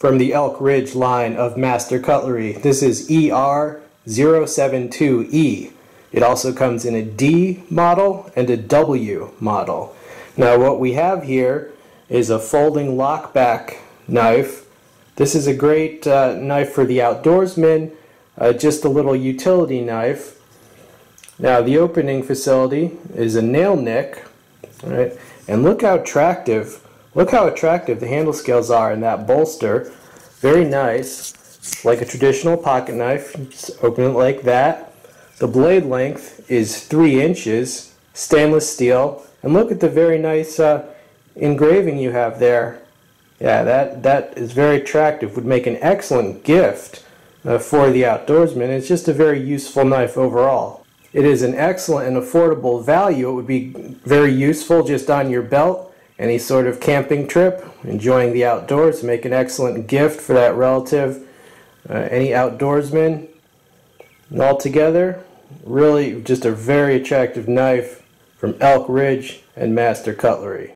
from the Elk Ridge line of Master Cutlery. This is ER-072E. It also comes in a D model and a W model. Now what we have here is a folding lockback knife. This is a great knife for the outdoorsman, just a little utility knife. Now the opening facility is a nail nick, right? And look how attractive the handle scales are in that bolster. Very nice, like a traditional pocket knife. Just open it like that. The blade length is 3 inches, stainless steel, and look at the very nice engraving you have there. Yeah, that is very attractive. Would make an excellent gift for the outdoorsman. It's just a very useful knife overall. It is an excellent and affordable value. It would be very useful just on your belt, any sort of camping trip, enjoying the outdoors. Make an excellent gift for that relative, any outdoorsman. And altogether, really just a very attractive knife from Elk Ridge and Master Cutlery.